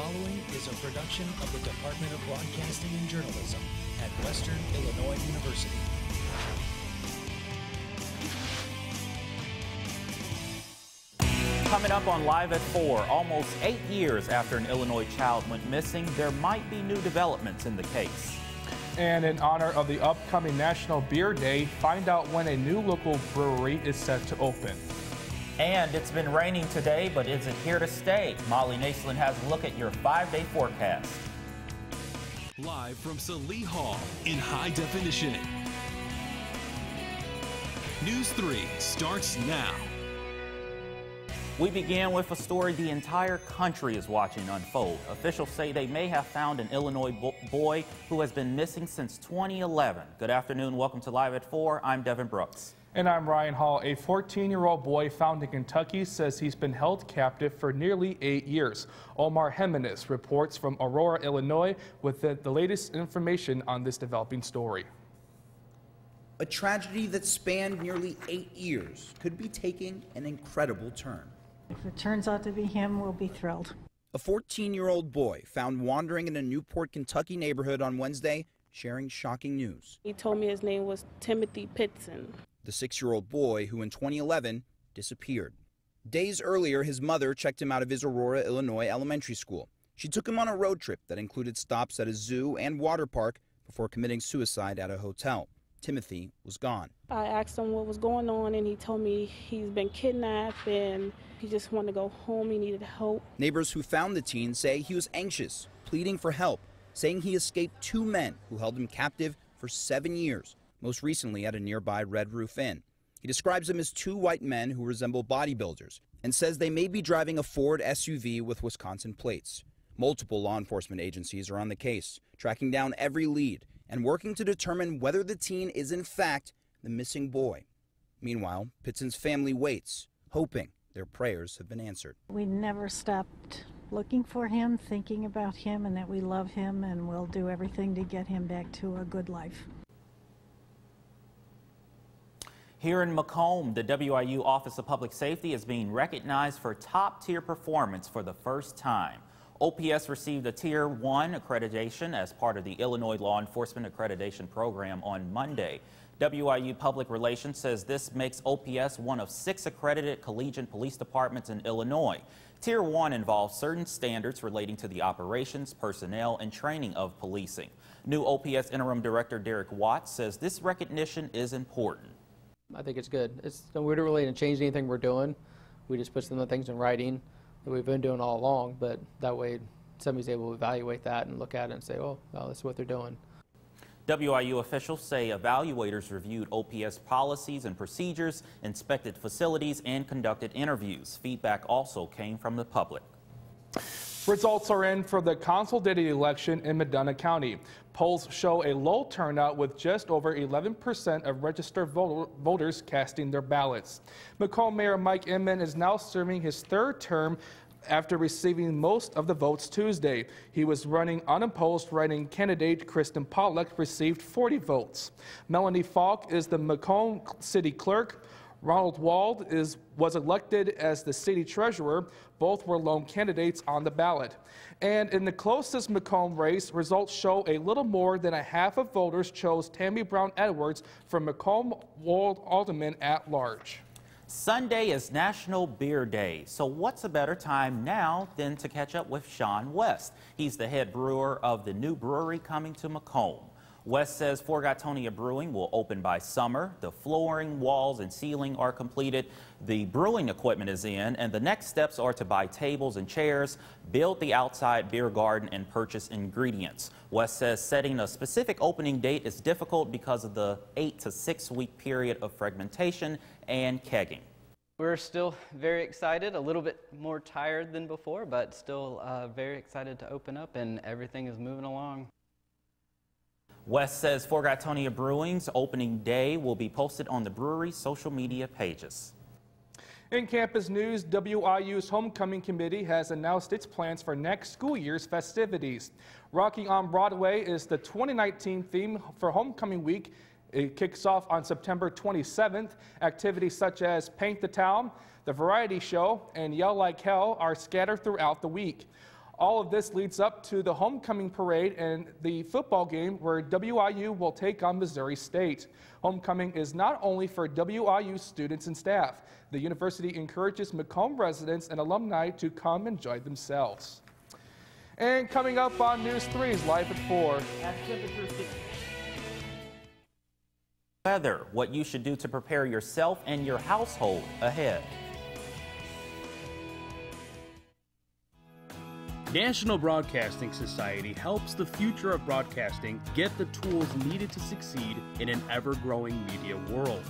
following is a production of the Department of Broadcasting and Journalism at Western Illinois University. Coming up on Live at 4, almost 8 years after an Illinois child went missing, there might be new developments in the case. And in honor of the upcoming National Beer Day, find out when a new local brewery is set to open. And it's been raining today, but is it here to stay? Molly Naslin has a look at your 5-day forecast. Live from Salee Hall in high definition. News 3 starts now. We begin with a story the entire country is watching unfold. Officials say they may have found an Illinois boy who has been missing since 2011. Good afternoon. Welcome to Live at 4. I'm Devin Brooks. And I'm Ryan Hall. A 14-year-old boy found in Kentucky says he's been held captive for nearly 8 years. Omar Jimenez reports from Aurora, Illinois, with the latest information on this developing story. A tragedy that spanned nearly 8 years could be taking an incredible turn. If it turns out to be him, we'll be thrilled. A 14-year-old boy found wandering in a Newport, Kentucky neighborhood on Wednesday, sharing shocking news. He told me his name was Timothy Pitson. The 6-year-old boy who in 2011 disappeared. Days earlier, his mother checked him out of his Aurora, Illinois elementary school. She took him on a road trip that included stops at a zoo and water park before committing suicide at a hotel. Timothy was gone. I asked him what was going on, and he told me he's been kidnapped and he just wanted to go home. He needed help. Neighbors who found the teen say he was anxious, pleading for help, saying he escaped 2 men who held him captive for 7 years, most recently at a nearby Red Roof Inn. He describes them as 2 white men who resemble bodybuilders and says they may be driving a Ford SUV with Wisconsin plates. Multiple law enforcement agencies are on the case, tracking down every lead and working to determine whether the teen is in fact the missing boy. Meanwhile, Pitson's family waits, hoping their prayers have been answered. We never stopped looking for him, thinking about him, and that we love him, and we'll do everything to get him back to a good life. Here in Macomb, the WIU Office of Public Safety is being recognized for top-tier performance for the first time. OPS received a Tier 1 accreditation as part of the Illinois Law Enforcement Accreditation Program on Monday. WIU Public Relations says this makes OPS one of 6 accredited collegiate police departments in Illinois. Tier 1 involves certain standards relating to the operations, personnel, and training of policing. New OPS Interim Director Derek Watts says this recognition is important. I think it's good. We don't really change anything we're doing. We just put some of the things in writing that we've been doing all along, but that way somebody's able to evaluate that and look at it and say, oh, well, that's what they're doing. WIU officials say evaluators reviewed OPS policies and procedures, inspected facilities, and conducted interviews. Feedback also came from the public. Results are in for the consolidated election in Medina County. Polls show a low turnout with just over 11% of registered voters casting their ballots. Macomb Mayor Mike Inman is now serving his 3rd term after receiving most of the votes Tuesday. He was running unopposed. Writing candidate Kristen Pollack received 40 votes. Melanie Falk is the Macomb City Clerk. Ronald Wald was elected as the city treasurer. Both were lone candidates on the ballot. And in the closest Macomb race, results show a little more than a half of voters chose Tammy Brown Edwards for Macomb Ward Alderman at large. Sunday is National Beer Day, so what's a better time now than to catch up with Sean West? He's the head brewer of the new brewery coming to Macomb. West says Forgatonia Brewing will open by summer. The flooring, walls, and ceiling are completed. The brewing equipment is in, and the next steps are to buy tables and chairs, build the outside beer garden, and purchase ingredients. West says setting a specific opening date is difficult because of the 8 to 6 week period of fermentation and kegging. We're still very excited, a little bit more tired than before, but still very excited to open up, and everything is moving along. West says Forgatonia Brewing's opening day will be posted on the brewery's social media pages. In campus news, WIU's Homecoming Committee has announced its plans for next school year's festivities. Rocking on Broadway is the 2019 theme for Homecoming Week. It kicks off on September 27th. Activities such as Paint the Town, the Variety Show, and Yell Like Hell are scattered throughout the week. All of this leads up to the homecoming parade and the football game where WIU will take on Missouri State. Homecoming is not only for WIU students and staff. The university encourages Macomb residents and alumni to come enjoy themselves. And coming up on News 3's Live at 4. Weather, what you should do to prepare yourself and your household ahead. National Broadcasting Society helps the future of broadcasting get the tools needed to succeed in an ever-growing media world.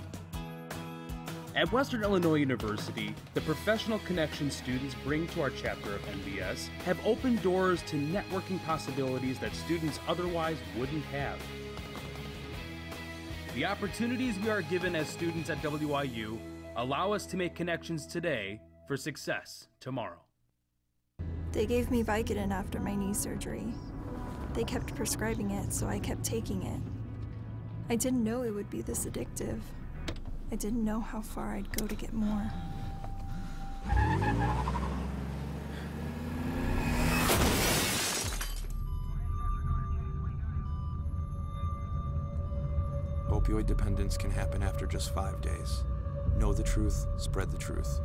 At Western Illinois University, the professional connections students bring to our chapter of NBS have opened doors to networking possibilities that students otherwise wouldn't have. The opportunities we are given as students at WIU allow us to make connections today for success tomorrow. They gave me Vicodin after my knee surgery. They kept prescribing it, so I kept taking it. I didn't know it would be this addictive. I didn't know how far I'd go to get more. Opioid dependence can happen after just 5 days. Know the truth, spread the truth.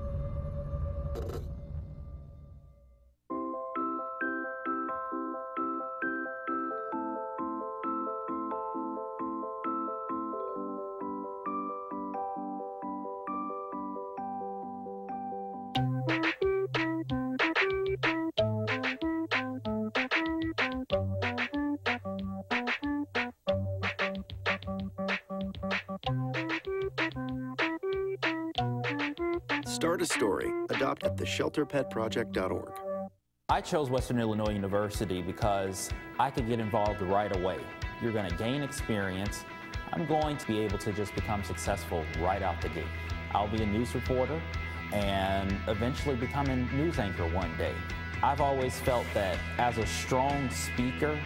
Start a story. Adopt at theshelterpetproject.org. I chose Western Illinois University because I could get involved right away. You're going to gain experience. I'm going to be able to just become successful right out the gate. I'll be a news reporter and eventually become a news anchor one day. I've always felt that as a strong speaker,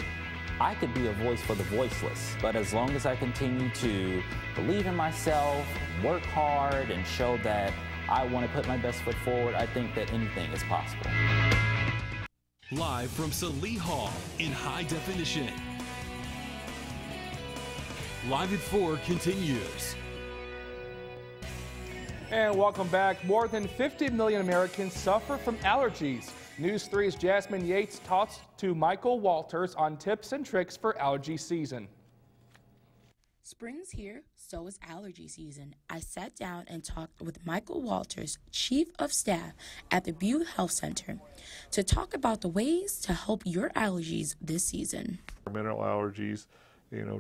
I could be a voice for the voiceless, but as long as I continue to believe in myself, work hard, and show that I want to put my best foot forward, I think that anything is possible. Live from Salee Hall in high definition. Live at 4 continues. And welcome back. More than 50 million Americans suffer from allergies. News 3's Jasmine Yates talks to Michael Walters on tips and tricks for allergy season. Spring's here, so is allergy season. I sat down and talked with Michael Walters, Chief of Staff at the Butte Health Center, to talk about the ways to help your allergies this season. Mineral allergies,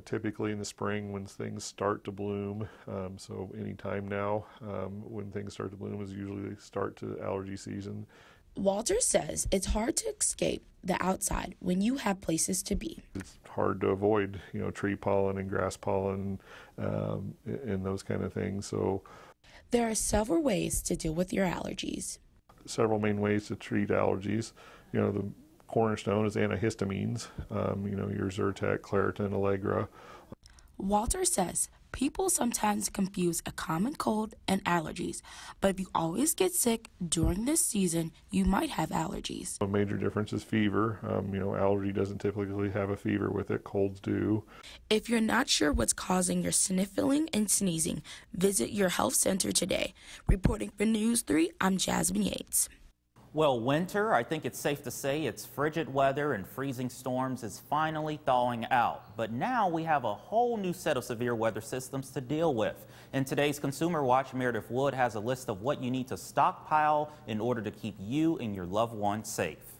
typically in the spring when things start to bloom. So anytime now when things start to bloom is usually the start to allergy season. Walters says it's hard to escape the outside when you have places to be. It's hard to avoid, tree pollen and grass pollen and those kind of things. So there are several ways to deal with your allergies. Several main ways to treat allergies. The cornerstone is antihistamines, your Zyrtec, Claritin, Allegra. Walter says people sometimes confuse a common cold and allergies, but if you always get sick during this season, you might have allergies. A major difference is fever. Allergy doesn't typically have a fever with it, colds do. If you're not sure what's causing your sniffling and sneezing, visit your health center today. Reporting for News 3, I'm Jasmine Yates. Well, winter, I think it's safe to say it's frigid weather and freezing storms is finally thawing out. But now we have a whole new set of severe weather systems to deal with. In today's Consumer Watch, Meredith Wood has a list of what you need to stockpile in order to keep you and your loved ones safe.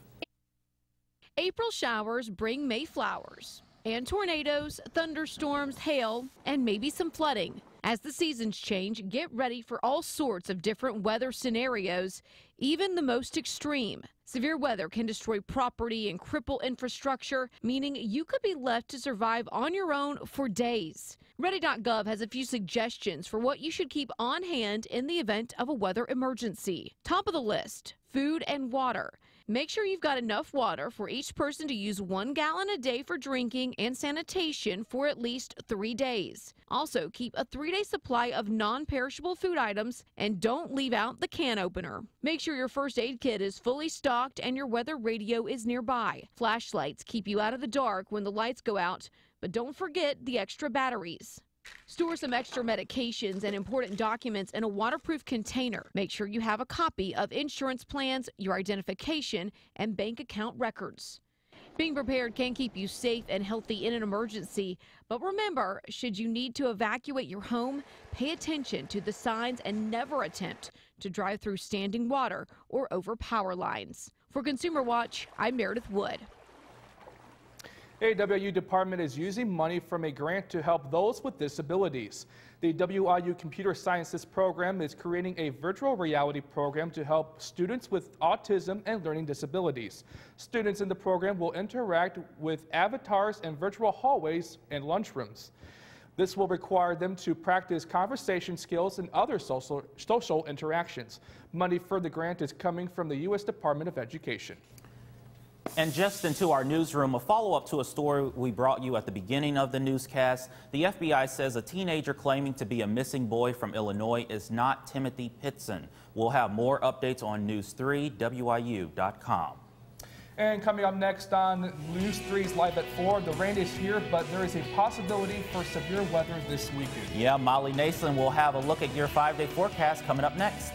April showers bring May flowers and tornadoes, thunderstorms, hail, and maybe some flooding. As the seasons change, get ready for all sorts of different weather scenarios, even the most extreme. Severe weather can destroy property and cripple infrastructure, meaning you could be left to survive on your own for days. Ready.gov has a few suggestions for what you should keep on hand in the event of a weather emergency. Top of the list, food and water. Make sure you've got enough water for each person to use 1 gallon a day for drinking and sanitation for at least 3 days. Also, keep a 3-day supply of non-perishable food items and don't leave out the can opener. Make sure your first aid kit is fully stocked and your weather radio is nearby. Flashlights keep you out of the dark when the lights go out, but don't forget the extra batteries. Store some extra medications and important documents in a waterproof container. Make sure you have a copy of insurance plans, your identification, and bank account records. Being prepared can keep you safe and healthy in an emergency, but remember, should you need to evacuate your home, pay attention to the signs and never attempt to drive through standing water or over power lines. For Consumer Watch, I'm Meredith Wood. WIU department is using money from a grant to help those with disabilities. The WIU Computer Sciences program is creating a virtual reality program to help students with autism and learning disabilities. Students in the program will interact with avatars in virtual hallways and lunchrooms. This will require them to practice conversation skills and other social interactions. Money for the grant is coming from the U.S. Department of Education. And just into our newsroom, a follow-up to a story we brought you at the beginning of the newscast. The FBI says a teenager claiming to be a missing boy from Illinois is not Timothy Pitson. We'll have more updates on News3, WIU.com. And coming up next on News 3's Live at 4, the rain is here, but there is a possibility for severe weather this weekend. Yeah, Molly Nason will have a look at your 5-day forecast coming up next.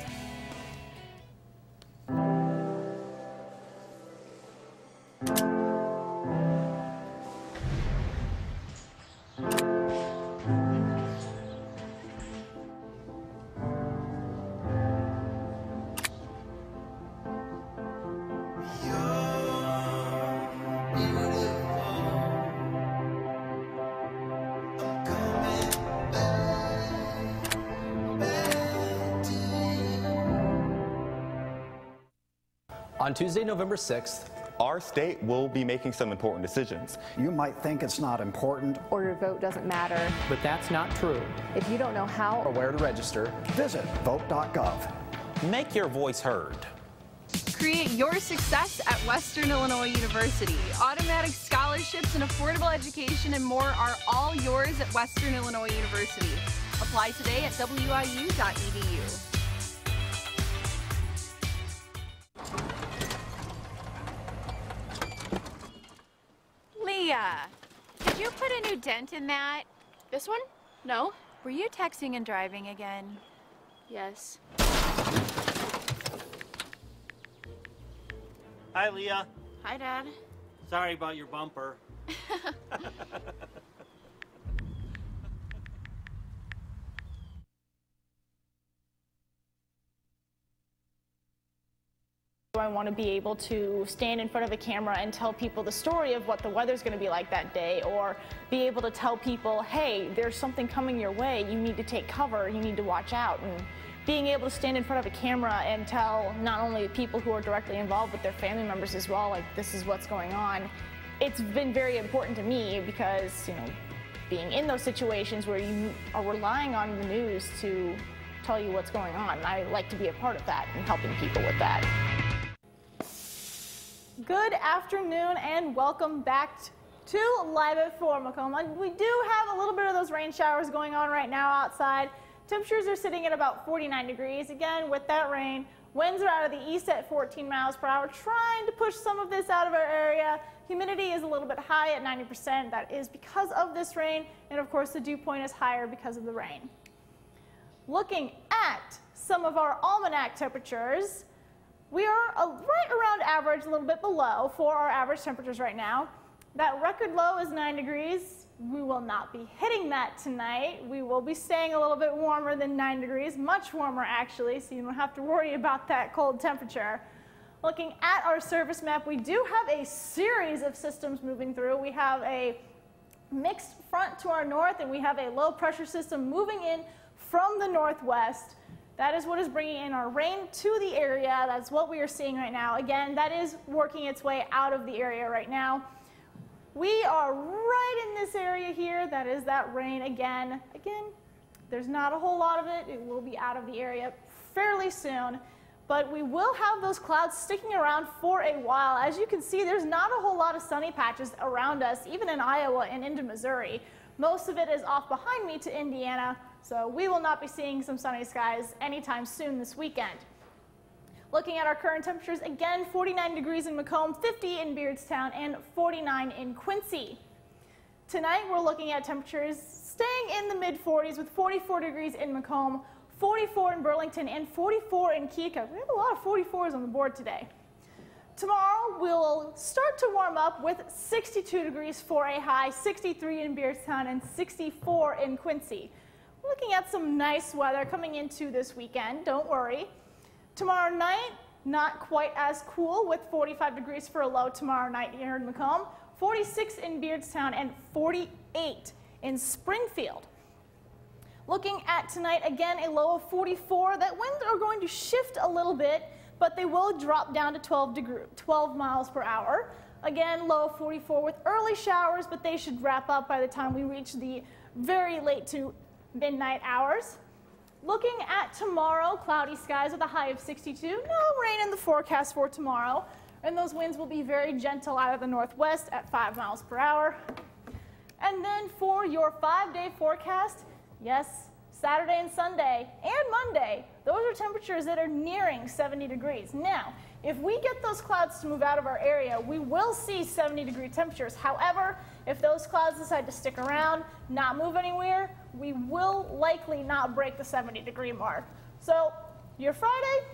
On Tuesday, November 6th, our state will be making some important decisions. You might think it's not important, or your vote doesn't matter. But that's not true. If you don't know how or where to register, visit vote.gov. Make your voice heard. Create your success at Western Illinois University. Automatic scholarships and affordable education and more are all yours at Western Illinois University. Apply today at wiu.edu. Leah, did you put a new dent in that? This one? No. Were you texting and driving again? Yes. Hi, Leah. Hi, Dad. Sorry about your bumper. I want to be able to stand in front of a camera and tell people the story of what the weather's going to be like that day, or be able to tell people, hey, there's something coming your way, you need to take cover, you need to watch out. And being able to stand in front of a camera and tell not only people who are directly involved but their family members as well, like, this is what's going on. It's been very important to me because, you know, being in those situations where you are relying on the news to tell you what's going on, I like to be a part of that and helping people with that. Good afternoon and welcome back to Live at 4 Macomb. We do have a little bit of those rain showers going on right now outside. Temperatures are sitting at about 49 degrees. Again, with that rain, winds are out of the east at 14 miles per hour, trying to push some of this out of our area. Humidity is a little bit high at 90%. That is because of this rain, and of course the dew point is higher because of the rain. Looking at some of our almanac temperatures, we are right around average, a little bit below for our average temperatures right now. That record low is 9 degrees. We will not be hitting that tonight. We will be staying a little bit warmer than 9 degrees, much warmer actually, so you don't have to worry about that cold temperature. Looking at our surface map, we do have a series of systems moving through. We have a mixed front to our north, and we have a low pressure system moving in from the northwest. That is what is bringing in our rain to the area. That's what we are seeing right now. Again, that is working its way out of the area right now. We are right in this area here. That is that rain again. Again, there's not a whole lot of it. It will be out of the area fairly soon. but we will have those clouds sticking around for a while. As you can see, there's not a whole lot of sunny patches around us, even in Iowa and into Missouri. Most of it is off behind me to Indiana, so we will not be seeing some sunny skies anytime soon this weekend. Looking at our current temperatures, again, 49 degrees in Macomb, 50 in Beardstown, and 49 in Quincy. Tonight, we're looking at temperatures staying in the mid-40s with 44 degrees in Macomb, 44 in Burlington, and 44 in Keokuk. We have a lot of 44s on the board today. Tomorrow, we'll start to warm up with 62 degrees for a high, 63 in Beardstown, and 64 in Quincy. We're looking at some nice weather coming into this weekend, don't worry. Tomorrow night, not quite as cool with 45 degrees for a low tomorrow night here in Macomb, 46 in Beardstown, and 48 in Springfield. Looking at tonight, again, a low of 44. That winds are going to shift a little bit, but they will drop down to 12 miles per hour. Again, low of 44 with early showers, but they should wrap up by the time we reach the very late to midnight hours. Looking at tomorrow, cloudy skies with a high of 62. No rain in the forecast for tomorrow. And those winds will be very gentle out of the northwest at 5 miles per hour. And then for your 5-day forecast, yes, Saturday and Sunday and Monday, those are temperatures that are nearing 70 degrees. Now, if we get those clouds to move out of our area, we will see 70-degree temperatures. However, if those clouds decide to stick around, not move anywhere, we will likely not break the 70-degree mark. So, your Friday,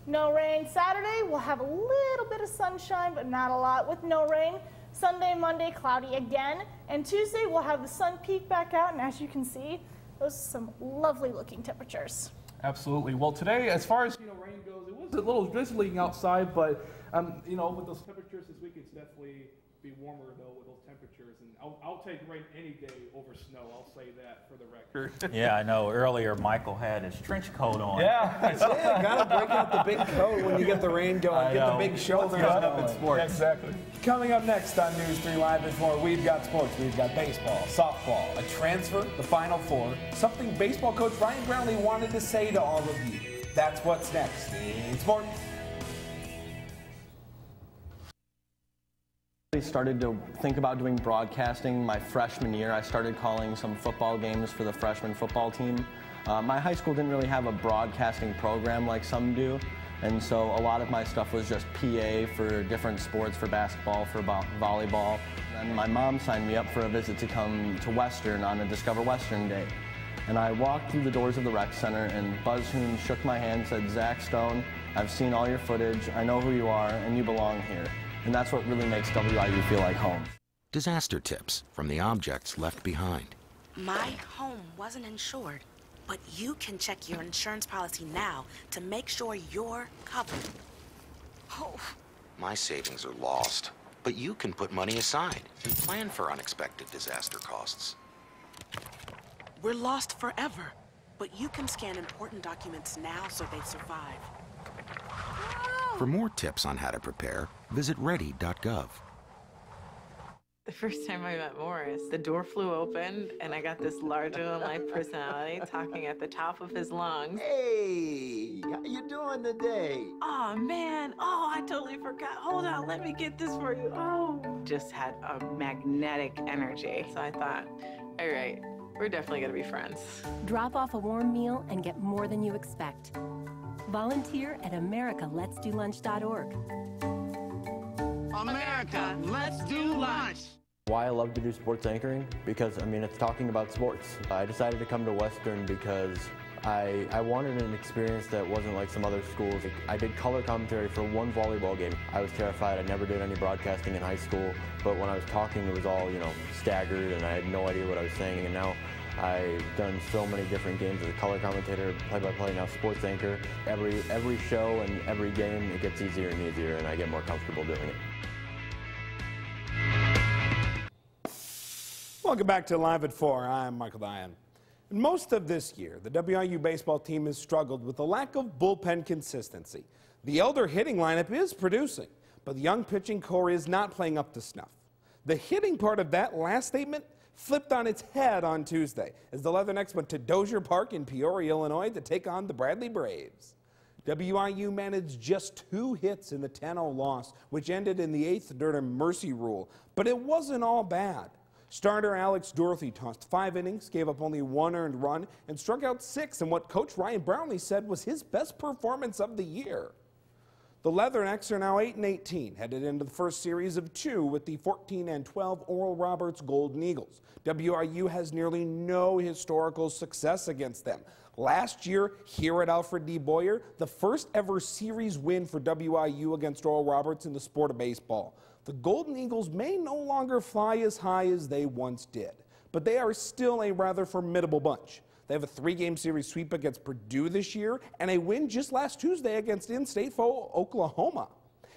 no rain. Saturday, we'll have a little bit of sunshine, but not a lot with no rain. Sunday and Monday, cloudy again. And Tuesday, we'll have the sun peek back out, and as you can see, those are some lovely looking temperatures. Absolutely. Well, today, as far as rain goes, it was a little drizzling outside, but with those temperatures this week, it's definitely be warmer though with those temperatures. And I'll take rain any day over snow. I'll say that for the record. Yeah, I know. Earlier, Michael had his trench coat on. Yeah, gotta break out the big coat when you get the rain going. Get the big shoulders up in sports. Exactly. Coming up next on News 3 Live and more, we've got sports. We've got baseball, softball, a transfer, the Final Four, something baseball coach Ryan Brownlee wanted to say to all of you. That's what's next in sports. I started to think about doing broadcasting my freshman year. I started calling some football games for the freshman football team. My high school didn't really have a broadcasting program like some do, and so a lot of my stuff was just PA for different sports, for basketball, for volleyball. And my mom signed me up for a visit to come to Western on a Discover Western Day. And I walked through the doors of the rec center, and Buzz Hoon shook my hand and said, "Zach Stone, I've seen all your footage, I know who you are, and you belong here." And that's what really makes WIU feel like home. Disaster tips from the objects left behind. My home wasn't insured, but you can check your insurance policy now to make sure you're covered. Oh. My savings are lost, but you can put money aside and plan for unexpected disaster costs. We're lost forever, but you can scan important documents now so they survive. For more tips on how to prepare, visit ready.gov. The first time I met Morris, the door flew open and I got this larger-than-life personality talking at the top of his lungs. Hey, how you doing today? Oh, man. Oh, I totally forgot. Hold on, let me get this for you. Oh. Just had a magnetic energy. So I thought, all right, we're definitely going to be friends. Drop off a warm meal and get more than you expect. Volunteer at americaletsdolunch.org. America, let's do lunch. Why I love to do sports anchoring? Because, it's talking about sports. I decided to come to Western because I wanted an experience that wasn't like some other schools. I did color commentary for one volleyball game. I was terrified. I never did any broadcasting in high school, but when I was talking, it was all, staggered, and I had no idea what I was saying, and now I've done so many different games as a color commentator, play-by-play, now sports anchor. Every show and every game, it gets easier and easier, and I get more comfortable doing it. Welcome back to Live at 4. I'm Michael Diane. Most of this year, the WIU baseball team has struggled with a lack of bullpen consistency. The elder hitting lineup is producing, but the young pitching core is not playing up to snuff. The hitting part of that last statement flipped on its head on Tuesday as the Leathernecks went to Dozier Park in Peoria, Illinois to take on the Bradley Braves. WIU managed just 2 hits in the 10-0 loss, which ended in the 8th during mercy rule, but it wasn't all bad. Starter Alex Dorothy tossed 5 innings, gave up only 1 earned run, and struck out 6 in what Coach Ryan Brownlee said was his best performance of the year. The Leathernecks are now 8-18, headed into the first series of 2 with the 14-12 Oral Roberts Golden Eagles. WIU has nearly no historical success against them. Last year, here at Alfred D. Boyer, the first ever series win for WIU against Oral Roberts in the sport of baseball. The Golden Eagles may no longer fly as high as they once did, but they are still a rather formidable bunch. They have a 3-game series sweep against Purdue this year and a win just last Tuesday against in-state foe Oklahoma.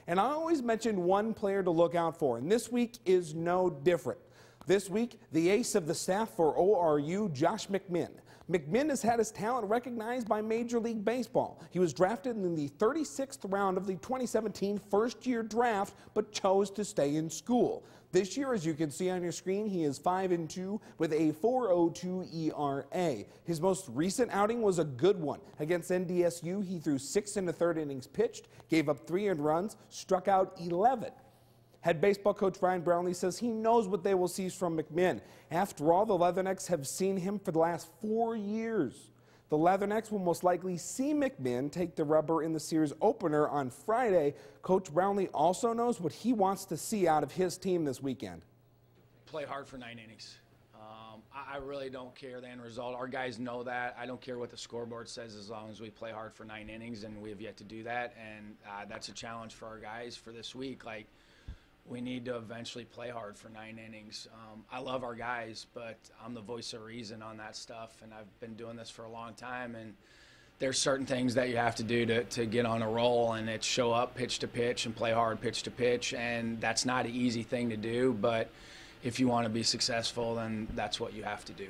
And I always mention one player to look out for, and this week is no different. This week, the ace of the staff for ORU, Josh McMinn. McMinn has had his talent recognized by Major League Baseball. He was drafted in the 36th round of the 2017 first-year draft, but chose to stay in school. This year, as you can see on your screen, he is 5-2 with a 4.02 ERA. His most recent outing was a good one. Against NDSU, he threw 6 1/3 innings pitched, gave up 3 earned runs, struck out 11. Head baseball coach Ryan Brownlee says he knows what they will see from McMinn. After all, the Leathernecks have seen him for the last 4 years. The Leathernecks will most likely see McMinn take the rubber in the series opener on Friday. Coach Brownlee also knows what he wants to see out of his team this weekend. Play hard for 9 innings. I really don't care the end result. Our guys know that. I don't care what the scoreboard says as long as we play hard for 9 innings, and we have yet to do that. And that's a challenge for our guys for this week. Like, we need to eventually play hard for 9 innings. I love our guys, but I'm the voice of reason on that stuff, and I've been doing this for a long time, and there's certain things that you have to do to get on a roll, and it's show up pitch to pitch and play hard pitch to pitch, and that's not an easy thing to do, but if you want to be successful, then that's what you have to do.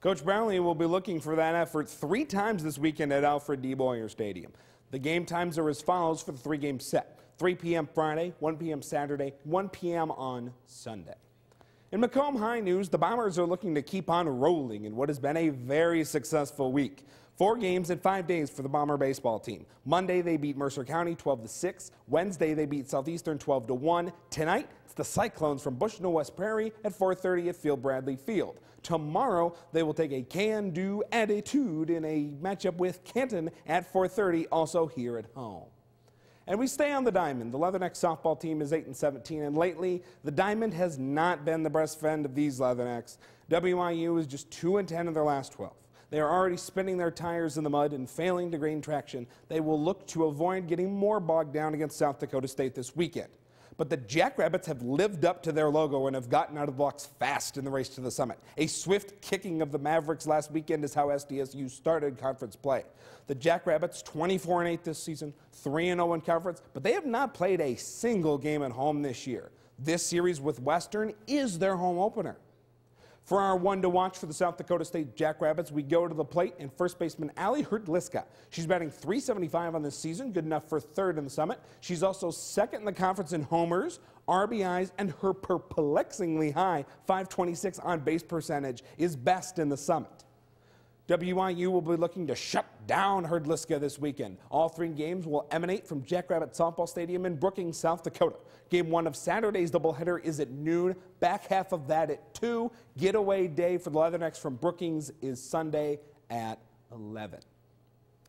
Coach Brownlee will be looking for that effort 3 times this weekend at Alfred D. Boyer Stadium. The game times are as follows for the 3-game set. 3 p.m. Friday, 1 p.m. Saturday, 1 p.m. on Sunday. In Macomb High news, the Bombers are looking to keep on rolling in what has been a very successful week. 4 games in 5 days for the Bomber baseball team. Monday, they beat Mercer County 12-6. Wednesday, they beat Southeastern 12-1. Tonight, it's the Cyclones from Bushnell West Prairie at 4:30 at Field Bradley Field. Tomorrow, they will take a can-do attitude in a matchup with Kenton at 4:30, also here at home. And we stay on the diamond. The Leatherneck softball team is 8-17, and lately, the diamond has not been the best friend of these Leathernecks. WIU is just 2-10 in their last 12. They are already spinning their tires in the mud and failing to gain traction. They will look to avoid getting more bogged down against South Dakota State this weekend. But the Jackrabbits have lived up to their logo and have gotten out of the blocks fast in the race to the summit. A swift kicking of the Mavericks last weekend is how SDSU started conference play. The Jackrabbits 24-8 this season, 3-0 in conference, but they have not played a single game at home this year. This series with Western is their home opener. For our one to watch for the South Dakota State Jackrabbits, we go to the plate and first baseman Allie Hrdlicka. She's batting .375 on this season, good enough for 3rd in the Summit. She's also 2nd in the conference in homers, RBIs, and her perplexingly high .526 on base percentage is best in the Summit. WIU will be looking to shut down Hrdlicka this weekend. All 3 games will emanate from Jackrabbit Softball Stadium in Brookings, South Dakota. Game 1 of Saturday's doubleheader is at noon. Back half of that at 2. Getaway day for the Leathernecks from Brookings is Sunday at 11.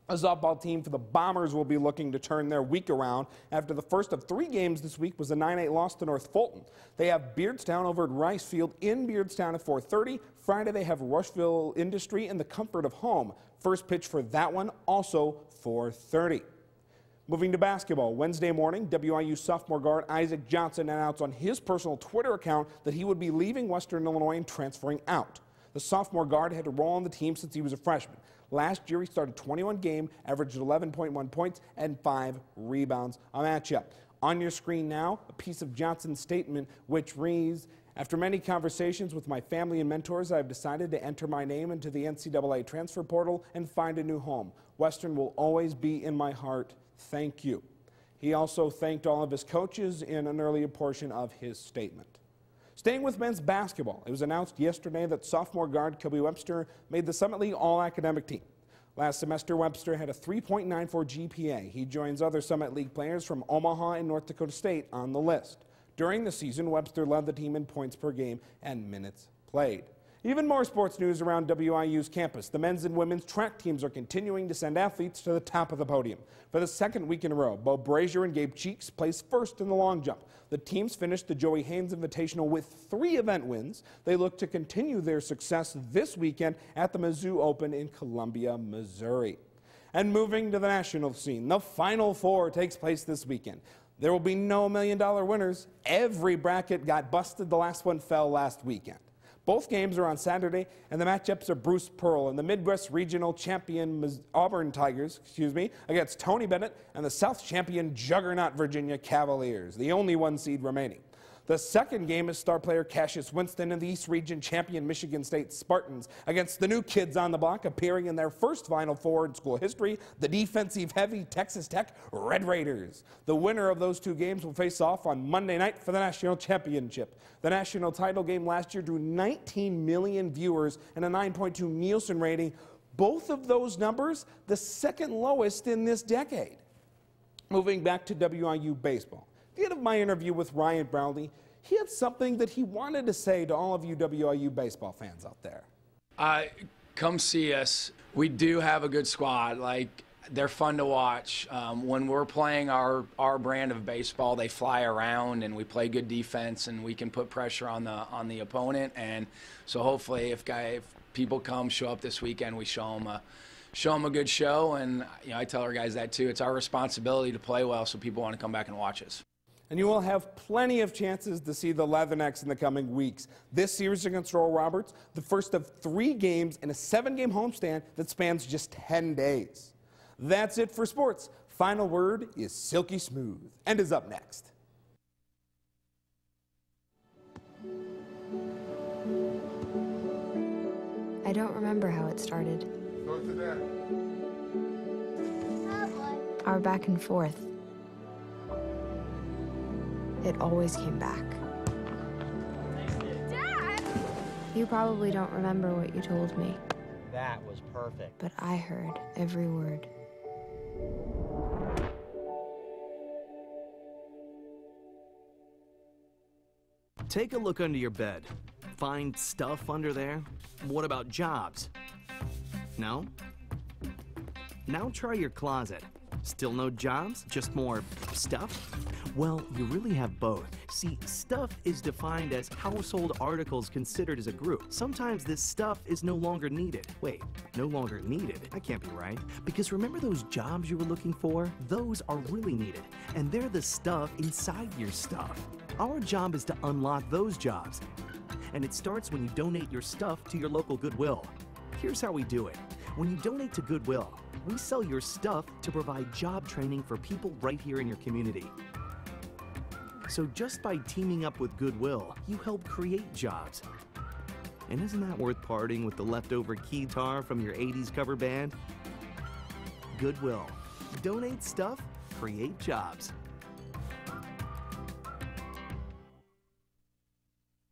A softball team for the Bombers will be looking to turn their week around after the first of 3 games this week was a 9-8 loss to North Fulton. They have Beardstown over at Rice Field in Beardstown at 4:30. Friday they have Rushville Industry in the comfort of home. First pitch for that one also 4:30. Moving to basketball, Wednesday morning, WIU sophomore guard Isaac Johnson announced on his personal Twitter account that he would be leaving Western Illinois and transferring out. The sophomore guard had to roll on the team since he was a freshman. Last year, he started 21 games, averaged 11.1 points and 5 rebounds a matchup. On your screen now, a piece of Johnson's statement, which reads, "After many conversations with my family and mentors, I have decided to enter my name into the NCAA transfer portal and find a new home. Western will always be in my heart. Thank you." He also thanked all of his coaches in an earlier portion of his statement. Staying with men's basketball, it was announced yesterday that sophomore guard Kobe Webster made the Summit League All-Academic team. Last semester, Webster had a 3.94 GPA. He joins other Summit League players from Omaha and North Dakota State on the list. During the season, Webster led the team in points per game and minutes played. Even more sports news around WIU's campus. The men's and women's track teams are continuing to send athletes to the top of the podium. For the second week in a row, Bo Brazier and Gabe Cheeks placed first in the long jump. The teams finished the Joey Haynes Invitational with 3 event wins. They look to continue their success this weekend at the Mizzou Open in Columbia, Missouri. And moving to the national scene, the Final Four takes place this weekend. There will be no $1 million winners. Every bracket got busted. The last one fell last weekend. Both games are on Saturday, and the matchups are Bruce Pearl and the Midwest Regional Champion Auburn Tigers, against Tony Bennett and the South Champion Juggernaut Virginia Cavaliers, the only 1 seed remaining. The second game is star player Cassius Winston and the East Region Champion Michigan State Spartans against the new kids on the block appearing in their first Final Four in school history, the defensive-heavy Texas Tech Red Raiders. The winner of those 2 games will face off on Monday night for the national championship. The national title game last year drew 19 million viewers and a 9.2 Nielsen rating. Both of those numbers, the second lowest in this decade. Moving back to WIU baseball. At the end of my interview with Ryan Brownlee, he had something that he wanted to say to all of you WIU baseball fans out there. Come see us. We do have a good squad. They're fun to watch. When we're playing our brand of baseball, they fly around and we play good defense and we can put pressure on the opponent. And so hopefully, if people come show up this weekend, we show them a good show. And I tell our guys that too. It's our responsibility to play well, so people want to come back and watch us. And you will have plenty of chances to see the Leathernecks in the coming weeks. This series against Oral Roberts, the first of 3 games in a 7-game homestand that spans just 10 days. That's it for sports. Final word is silky smooth and is up next. I don't remember how it started. Our back and forth. It always came back. Dad! You probably don't remember what you told me, That was perfect. but I heard every word. Take a look under your bed. Find stuff under there? What about jobs? No? Now try your closet. Still no jobs? Just more stuff? Well, you really have both. See, stuff is defined as household articles considered as a group. Sometimes this stuff is no longer needed. Wait, no longer needed? That can't be right. Because remember those jobs you were looking for? Those are really needed. And they're the stuff inside your stuff. Our job is to unlock those jobs. And it starts when you donate your stuff to your local Goodwill. Here's how we do it. When you donate to Goodwill, we sell your stuff to provide job training for people right here in your community. So just by teaming up with Goodwill, you help create jobs. And isn't that worth parting with the leftover keytar from your 80s cover band? Goodwill. Donate stuff, create jobs.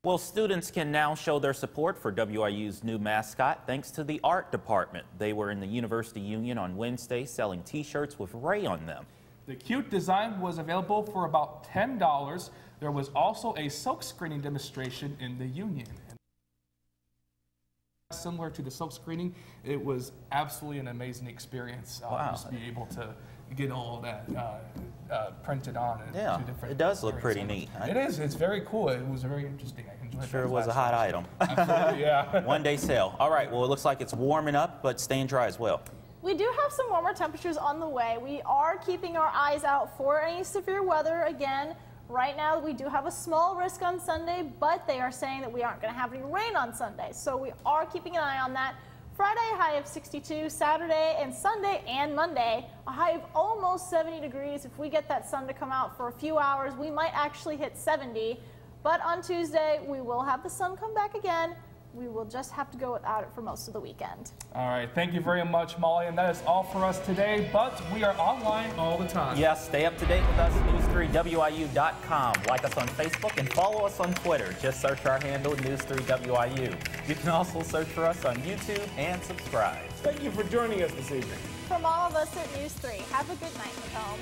Well, students can now show their support for WIU's new mascot thanks to the art department. They were in the University Union on Wednesday selling t-shirts with Ray on them. The cute design was available for about $10. There was also a silk screening demonstration in the Union. Similar to the silk screening, it was absolutely an amazing experience. Wow. Just be able to get all of that printed on. Yeah, it does look pretty neat. It is. It's very cool. It was very interesting. I enjoyed it. Sure was a hot item. Absolutely, yeah. One-day sale. All right, well, it looks like it's warming up, but staying dry as well. We do have some warmer temperatures on the way. We are keeping our eyes out for any severe weather. Again, right now we do have a small risk on Sunday, but they are saying that we aren't going to have any rain on Sunday. So we are keeping an eye on that. Friday, a high of 62. Saturday and Sunday and Monday, a high of almost 70 degrees. If we get that sun to come out for a few hours, we might actually hit 70. But on Tuesday, we will have the sun come back again. we will just have to go without it for most of the weekend. All right, thank you very much, Molly, and that is all for us today, but we are online all the time. Yes, stay up to date with us, news3wiu.com. Like us on Facebook and follow us on Twitter. Just search our handle, News3WIU. You can also search for us on YouTube and subscribe. Thank you for joining us this evening. From all of us at News 3, have a good night, Macomb.